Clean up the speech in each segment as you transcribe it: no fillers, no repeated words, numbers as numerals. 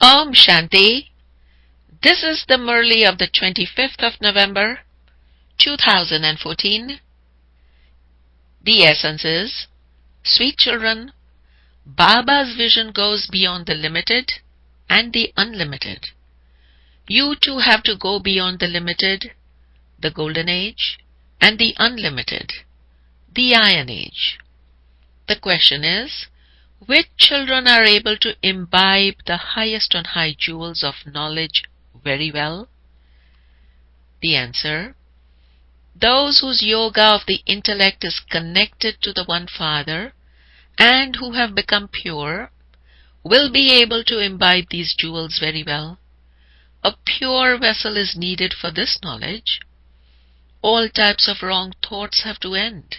Om Shanti. This is the MURLI of the 25th of November, 2014. The essence is, sweet children, Baba's vision goes beyond the limited and the unlimited. You too have to go beyond the limited, the golden age, and the unlimited, the iron age. The question is, which children are able to imbibe the highest on high jewels of knowledge very well? The answer: those whose yoga of the intellect is connected to the One Father and who have become pure will be able to imbibe these jewels very well. A pure vessel is needed for this knowledge. All types of wrong thoughts have to end.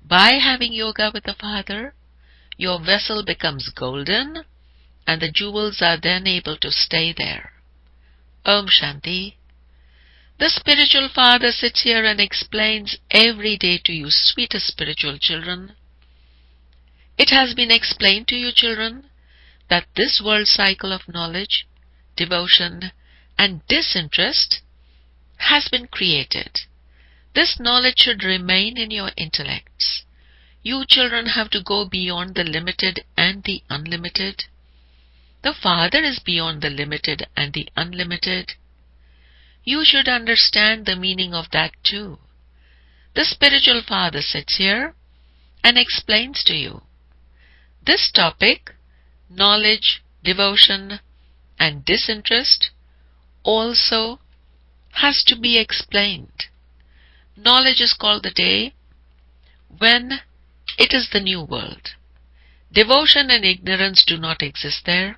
By having yoga with the Father, your vessel becomes golden and the jewels are then able to stay there. Om Shanti. The spiritual father sits here and explains every day to you, sweetest spiritual children. It has been explained to you, children, that this world cycle of knowledge, devotion, and disinterest has been created. This knowledge should remain in your intellects. You children have to go beyond the limited and the unlimited. The Father is beyond the limited and the unlimited. You should understand the meaning of that too. The spiritual father sits here and explains to you. This topic, knowledge, devotion, and disinterest, also has to be explained. Knowledge is called the day when it is the new world. Devotion and ignorance do not exist there.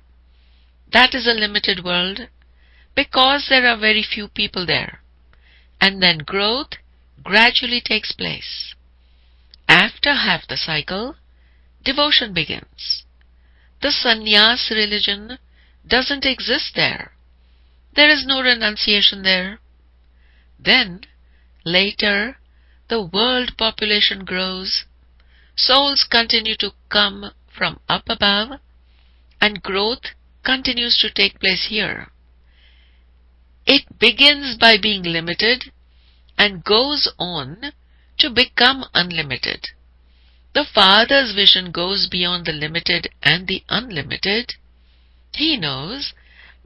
That is a limited world because there are very few people there. And then growth gradually takes place. After half the cycle, devotion begins. The sannyas religion doesn't exist there. There is no renunciation there. Then, later, the world population grows. Souls continue to come from up above, and growth continues to take place here. It begins by being limited and goes on to become unlimited. The Father's vision goes beyond the limited and the unlimited. He knows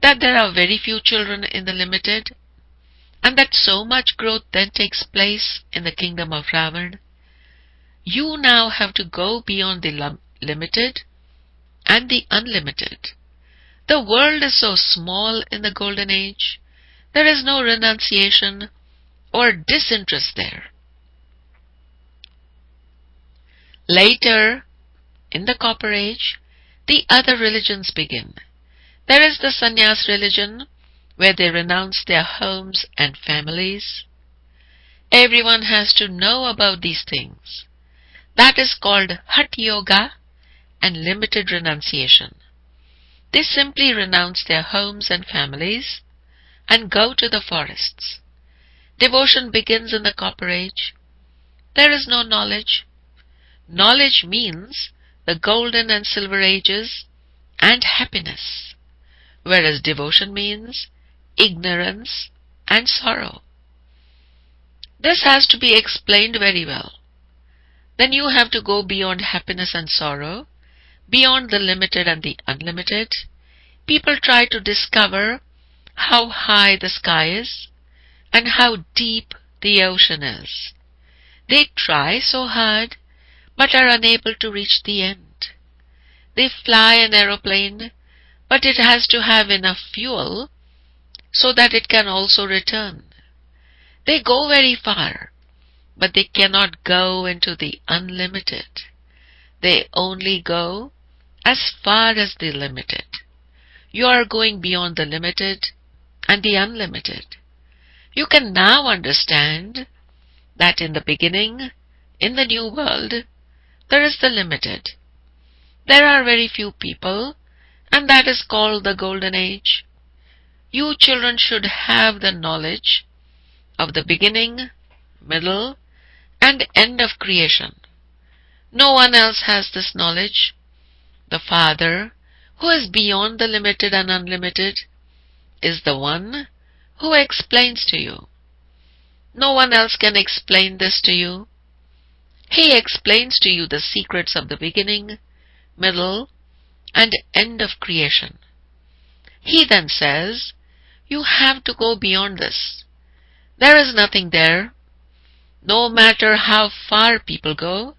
that there are very few children in the limited, and that so much growth then takes place in the kingdom of Ravan. You now have to go beyond the limited and the unlimited. The world is so small in the golden age, there is no renunciation or disinterest there. Later, in the copper age, the other religions begin. There is the sannyas religion, where they renounce their homes and families. Everyone has to know about these things. That is called Hatha Yoga and limited renunciation. They simply renounce their homes and families and go to the forests. Devotion begins in the copper age. There is no knowledge. Knowledge means the golden and silver ages and happiness, whereas devotion means ignorance and sorrow. This has to be explained very well. Then you have to go beyond happiness and sorrow, beyond the limited and the unlimited. People try to discover how high the sky is and how deep the ocean is. They try so hard but are unable to reach the end. They fly an aeroplane, but it has to have enough fuel so that it can also return. They go very far, but they cannot go into the unlimited. They only go as far as the limited. You are going beyond the limited and the unlimited. You can now understand that in the beginning, in the new world, there is the limited. There are very few people, and that is called the golden age. You children should have the knowledge of the beginning, middle, and end of creation. No one else has this knowledge. The Father, who is beyond the limited and unlimited, is the one who explains to you. No one else can explain this to you. He explains to you the secrets of the beginning, middle, and end of creation. He then says, you have to go beyond this. There is nothing there. No matter how far people go,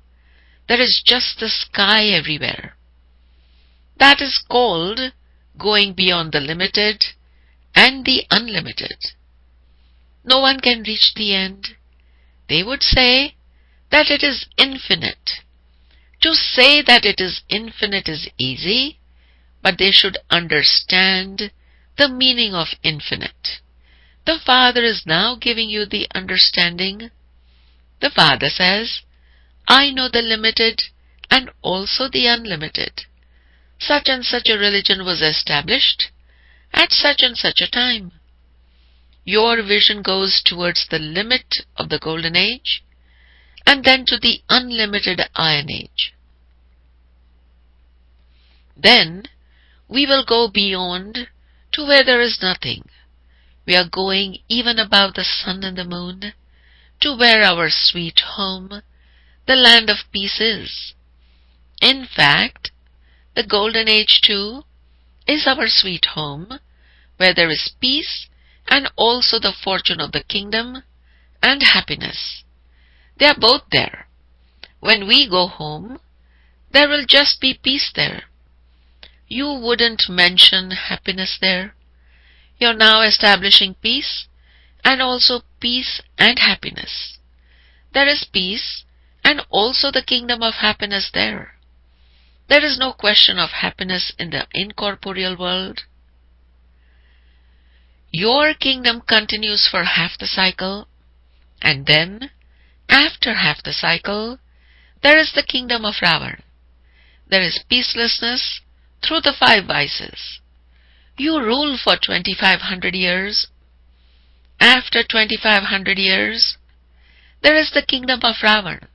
there is just the sky everywhere. That is called going beyond the limited and the unlimited. No one can reach the end. They would say that it is infinite. To say that it is infinite is easy, but they should understand the meaning of infinite. The Father is now giving you the understanding. The Father says, I know the limited and also the unlimited. Such and such a religion was established at such and such a time. Your vision goes towards the limit of the Golden Age and then to the unlimited Iron Age. Then we will go beyond to where there is nothing. We are going even above the sun and the moon to where our sweet home, the land of peace, is. In fact, the Golden Age too is our sweet home, where there is peace and also the fortune of the kingdom and happiness. They are both there. When we go home, there will just be peace there. You wouldn't mention happiness there. You're now establishing peace and also peace and happiness. There is peace and also the kingdom of happiness there. There is no question of happiness in the incorporeal world. Your kingdom continues for half the cycle, and then, after half the cycle, there is the kingdom of Ravan. There is peacelessness through the 5 vices. You rule for 2500 years. After 2500 years, there is the kingdom of Ravan.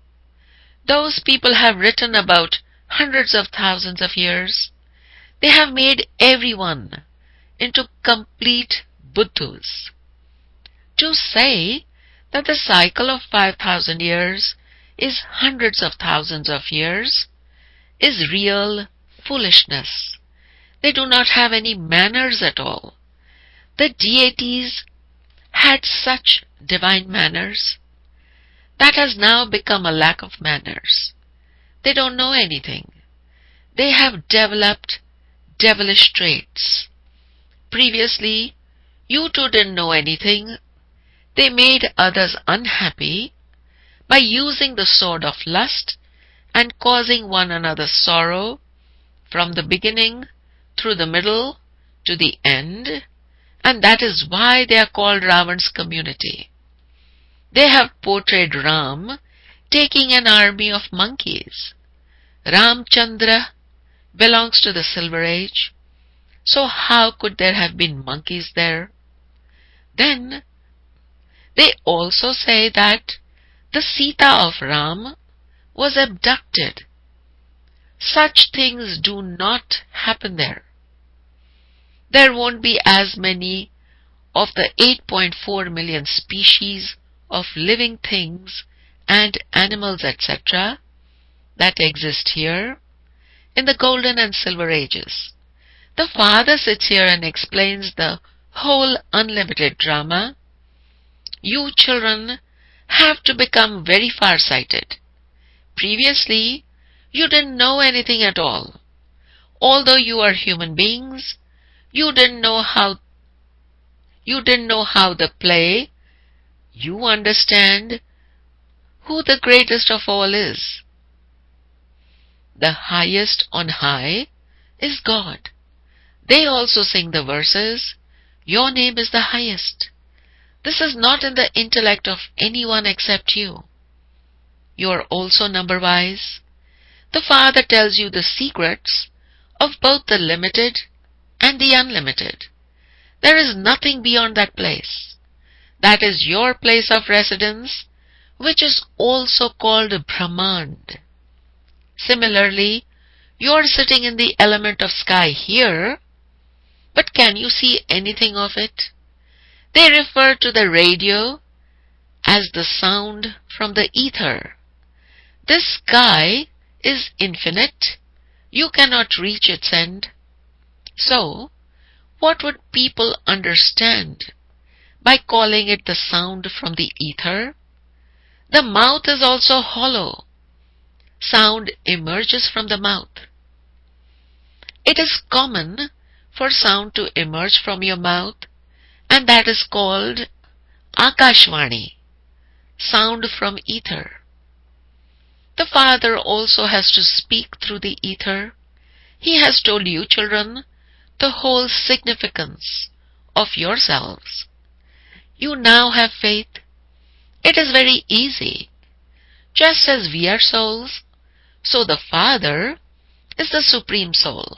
Those people have written about hundreds of thousands of years. They have made everyone into complete Buddhas. To say that the cycle of 5,000 years is hundreds of thousands of years is real foolishness. They do not have any manners at all. The deities had such divine manners. That has now become a lack of manners. They don't know anything. They have developed devilish traits. Previously, you two didn't know anything. They made others unhappy by using the sword of lust and causing one another sorrow from the beginning through the middle to the end, and that is why they are called Ravan's community. They have portrayed Ram taking an army of monkeys. Ramchandra belongs to the Silver Age, so how could there have been monkeys there? Then they also say that the Sita of Ram was abducted. Such things do not happen there. There won't be as many of the 8.4 million species of living things and animals, etc., that exist here in the Golden and Silver Ages. The Father sits here and explains the whole unlimited drama. You children have to become very far-sighted. Previously, you didn't know anything at all. Although you are human beings, you didn't know how the play. You understand who the greatest of all is. The highest on high is God. They also sing the verses, your name is the highest. This is not in the intellect of anyone except you. You are also number-wise. The Father tells you the secrets of both the limited and the unlimited. There is nothing beyond that place. That is your place of residence, which is also called Brahmand. Similarly, You are sitting in the element of sky here, but can you see anything of it? They refer to the radio as the sound from the ether. This sky is infinite. You cannot reach its end. So, what would people understand by calling it the sound from the ether? The mouth is also hollow. Sound emerges from the mouth. It is common for sound to emerge from your mouth, and that is called Akashvani, sound from ether. The Father also has to speak through the ether. He has told you, children, the whole significance of yourselves. You now have faith. It is very easy. Just as we are souls, so the Father is the Supreme Soul.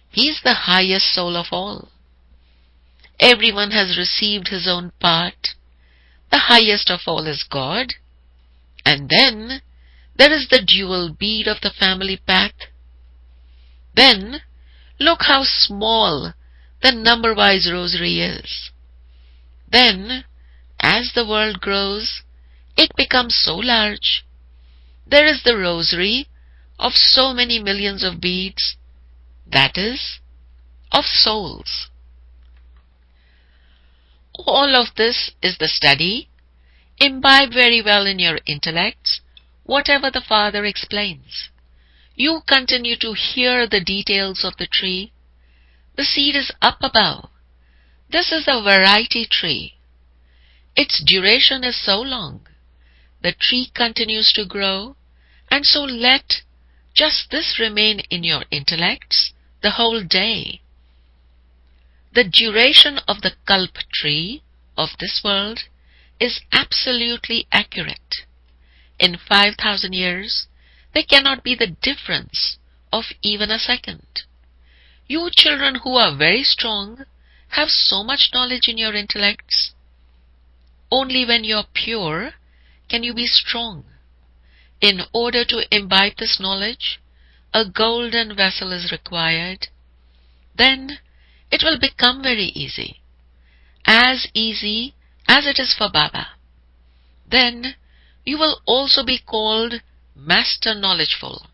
He is the highest soul of all. Everyone has received his own part. The highest of all is God. And then there is the dual bead of the family path. Then look how small the number-wise rosary is. Then, as the world grows, it becomes so large. There is the rosary of so many millions of beads, that is, of souls. All of this is the study. Imbibe very well in your intellects whatever the Father explains. You continue to hear the details of the tree. The seed is up above. This is a variety tree. Its duration is so long. The tree continues to grow, and so let just this remain in your intellects the whole day. The duration of the kalp tree of this world is absolutely accurate. In 5,000 years, there cannot be the difference of even a second. You children who are very strong have so much knowledge in your intellects. Only when you are pure can you be strong. In order to imbibe this knowledge, a golden vessel is required. Then it will become very easy as it is for Baba. Then you will also be called Master Knowledgeful.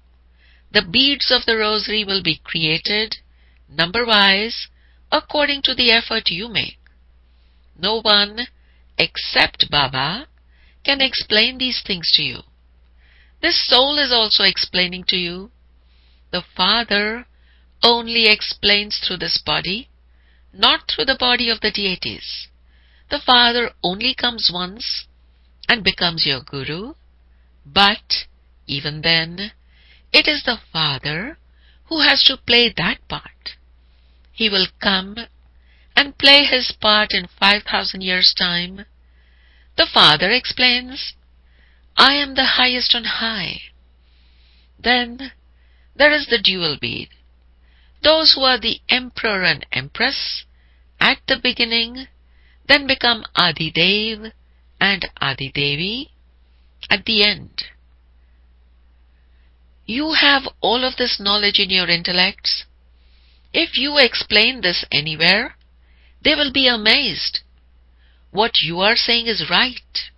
The beads of the rosary will be created, number-wise, according to the effort you make. No one except Baba can explain these things to you. This soul is also explaining to you. The Father only explains through this body, not through the body of the deities. The Father only comes once and becomes your Guru, but even then, it is the Father who has to play that part. He will come and play his part in 5,000 years' time. The Father explains, I am the highest on high. Then there is the dual bead. Those who are the Emperor and Empress at the beginning then become Adidev and Adidevi at the end. You have all of this knowledge in your intellects. If you explain this anywhere, they will be amazed. What you are saying is right.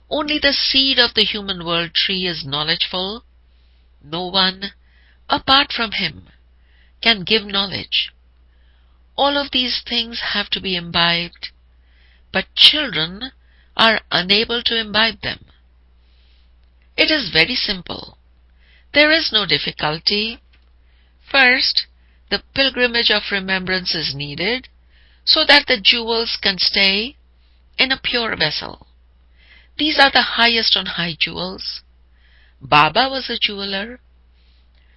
Only the seed of the human world tree is knowledgeful. No one, apart from him, can give knowledge. All of these things have to be imbibed, but children are unable to imbibe them. It is very simple. There is no difficulty. First, the pilgrimage of remembrance is needed so that the jewels can stay in a pure vessel. These are the highest on high jewels. Baba was a jeweler.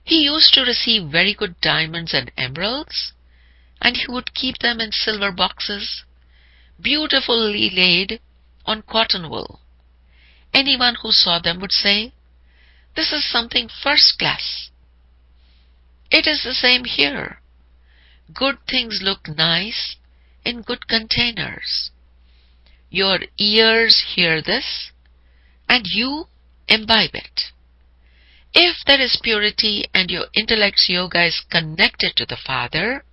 He used to receive very good diamonds and emeralds, and he would keep them in silver boxes, beautifully laid on cotton wool. Anyone who saw them would say, this is something first class. It is the same here. Good things look nice in good containers. Your ears hear this, and you imbibe it. If there is purity and your intellect's yoga is connected to the Father,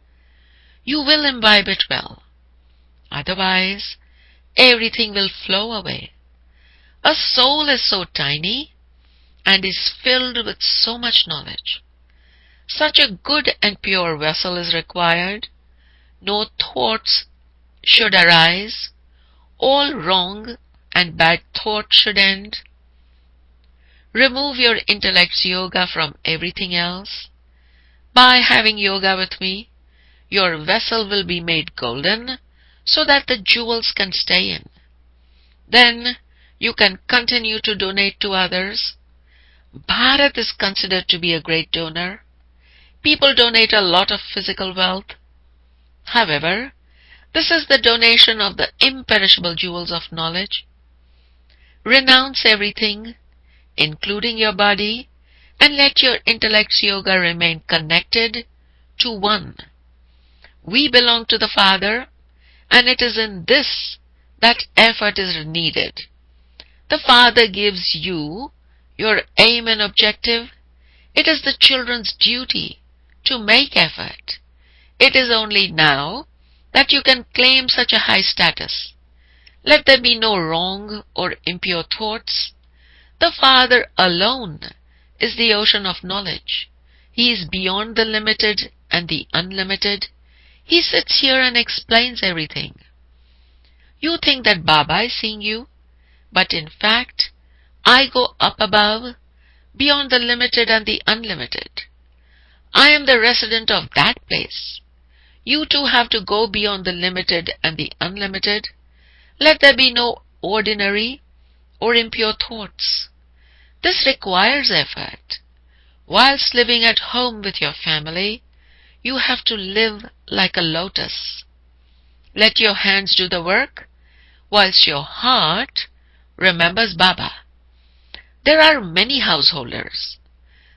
you will imbibe it well. Otherwise, everything will flow away. A soul is so tiny and is filled with so much knowledge. Such a good and pure vessel is required. No thoughts should arise. All wrong and bad thoughts should end. Remove your intellect's yoga from everything else. By having yoga with me, your vessel will be made golden so that the jewels can stay in. Then you can continue to donate to others. Bharat is considered to be a great donor. People donate a lot of physical wealth. However, this is the donation of the imperishable jewels of knowledge. Renounce everything, including your body, and let your intellect's yoga remain connected to one. We belong to the Father, and it is in this that effort is needed. The Father gives you your aim and objective. It is the children's duty to make effort. It is only now that you can claim such a high status. Let there be no wrong or impure thoughts. The Father alone is the ocean of knowledge. He is beyond the limited and the unlimited. He sits here and explains everything. You think that Baba is seeing you, but in fact, I go up above, beyond the limited and the unlimited. I am the resident of that place. You too have to go beyond the limited and the unlimited. Let there be no ordinary or impure thoughts. This requires effort. Whilst living at home with your family, you have to live like a lotus. Let your hands do the work, whilst your heart remembers Baba. There are many householders.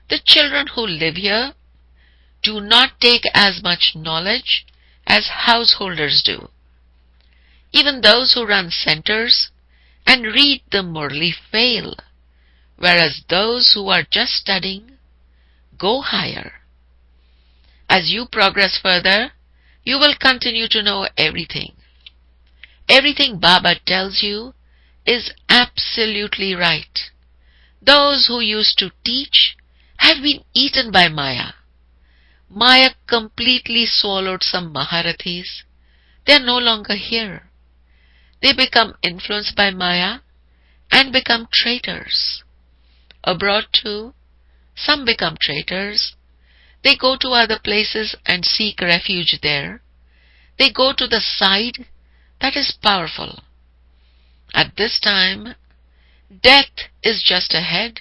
The children who live here do not take as much knowledge as householders do. Even those who run centers and read the MURLI fail, whereas those who are just studying go higher. As you progress further, you will continue to know everything. Everything Baba tells you is absolutely right. Those who used to teach have been eaten by Maya. Maya completely swallowed some Maharathis. They are no longer here. They become influenced by Maya and become traitors. Abroad too, some become traitors. They go to other places and seek refuge there. They go to the side that is powerful. At this time, death is just ahead,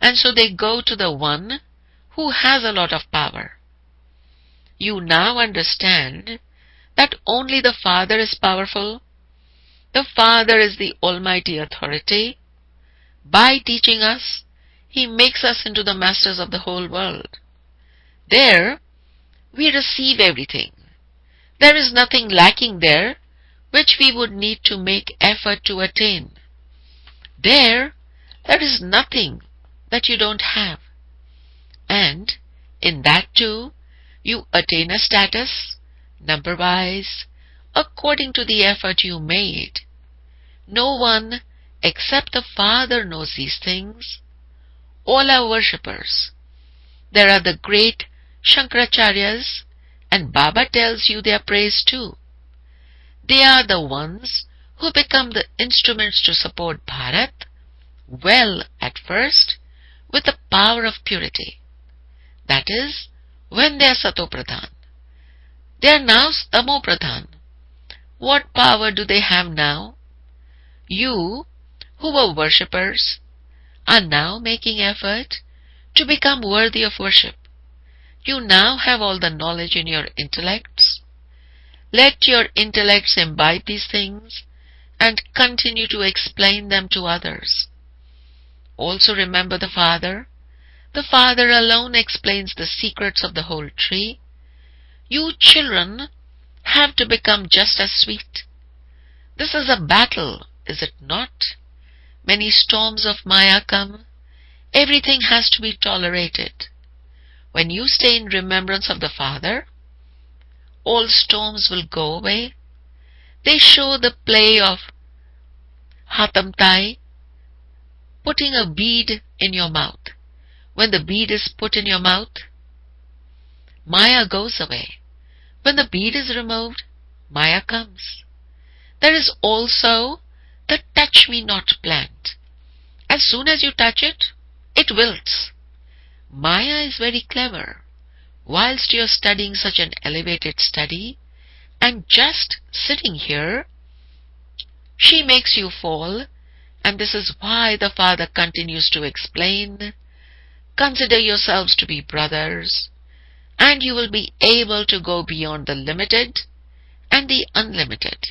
and so they go to the one who has a lot of power. You now understand that only the Father is powerful. The Father is the Almighty Authority. By teaching us, He makes us into the masters of the whole world. There, we receive everything. There is nothing lacking there which we would need to make effort to attain. There is nothing that you don't have. And in that too, you attain a status, number-wise, according to the effort you made. No one except the Father knows these things. All are worshippers. There are the great Shankaracharyas, and Baba tells you their praise too. They are the ones who become the instruments to support Bharat, well at first, with the power of purity. That is, when they are Satopradhan. They are now Tamopradhan. What power do they have now? You, who were worshippers, are now making effort to become worthy of worship. You now have all the knowledge in your intellects. Let your intellects imbibe these things and continue to explain them to others. Also remember the Father. The Father alone explains the secrets of the whole tree. You children have to become just as sweet. This is a battle, is it not? Many storms of Maya come. Everything has to be tolerated. When you stay in remembrance of the Father, all storms will go away. They show the play of Hatamtai, putting a bead in your mouth. When the bead is put in your mouth, Maya goes away. When the bead is removed, Maya comes. There is also the touch me not plant. As soon as you touch it, it wilts. Maya is very clever. Whilst you are studying such an elevated study, and just sitting here, she makes you fall, and this is why the Father continues to explain, consider yourselves to be brothers, and you will be able to go beyond the limited and the unlimited.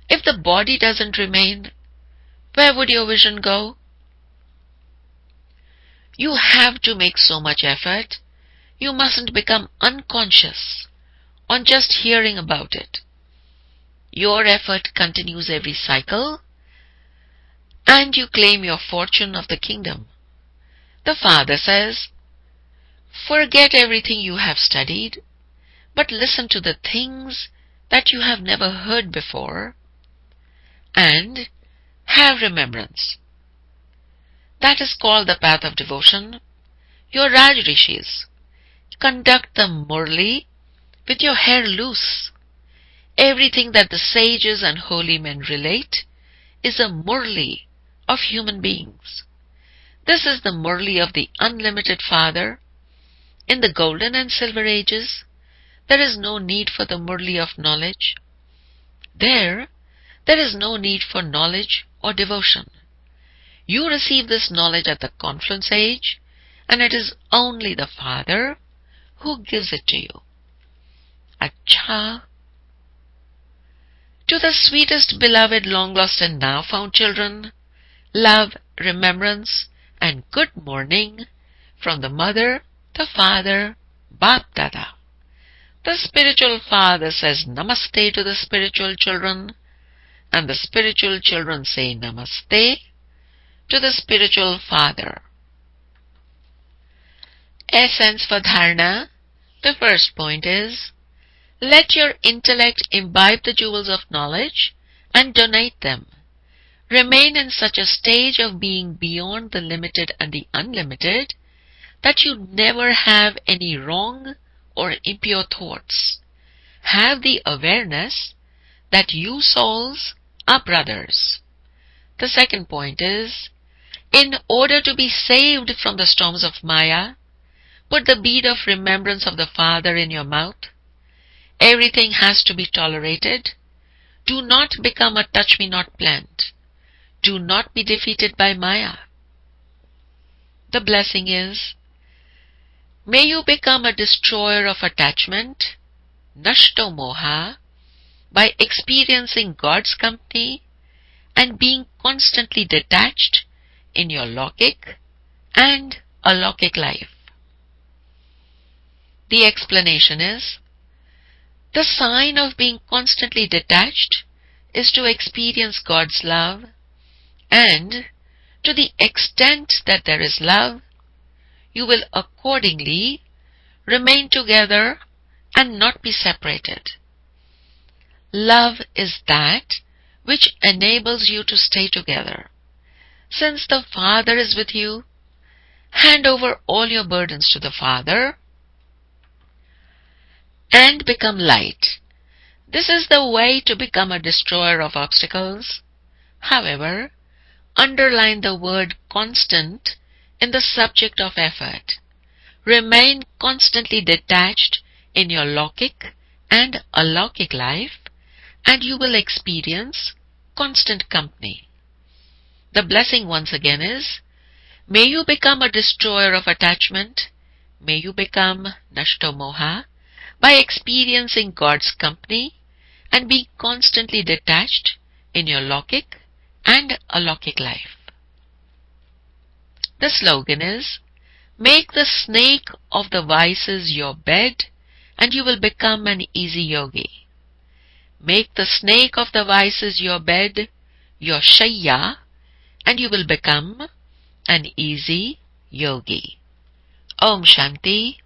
If the body doesn't remain, where would your vision go? You have to make so much effort. You mustn't become unconscious on just hearing about it. Your effort continues every cycle, and you claim your fortune of the kingdom. The Father says, forget everything you have studied, but listen to the things that you have never heard before, and have remembrance. That is called the path of devotion. Your Raj Rishis conduct the MURLI with your hair loose. Everything that the sages and holy men relate is a MURLI of human beings. This is the MURLI of the unlimited Father. In the golden and silver ages, there is no need for the MURLI of knowledge. There is no need for knowledge or devotion. You receive this knowledge at the confluence age, and it is only the Father who gives it to you. Acha. To the sweetest, beloved, long-lost and now found children, love, remembrance, and good morning from the Mother, the Father, Bap Dada. The spiritual Father says Namaste to the spiritual children, and the spiritual children say Namaste to the spiritual Father. Essence for Dharana. The first point is, let your intellect imbibe the jewels of knowledge and donate them. Remain in such a stage of being beyond the limited and the unlimited that you never have any wrong or impure thoughts. Have the awareness that you souls are brothers. The second point is, in order to be saved from the storms of Maya, put the bead of remembrance of the Father in your mouth. Everything has to be tolerated. Do not become a touch-me-not plant. Do not be defeated by Maya. The blessing is, may you become a destroyer of attachment, Nashto Moha, by experiencing God's company and being constantly detached in your Lokik and alokik life. The explanation is, the sign of being constantly detached is to experience God's love, and to the extent that there is love, you will accordingly remain together and not be separated. Love is that which enables you to stay together. Since the Father is with you, hand over all your burdens to the Father and become light. This is the way to become a destroyer of obstacles. However, underline the word constant in the subject of effort. Remain constantly detached in your Lokik and alokik life, and you will experience constant company. The blessing once again is, may you become a destroyer of attachment, may you become Nashto Moha, by experiencing God's company and being constantly detached in your Lokik and alokik life. The slogan is, make the snake of the vices your bed and you will become an easy yogi. Make the snake of the vices your bed, your shayya, and you will become an easy yogi. Om Shanti.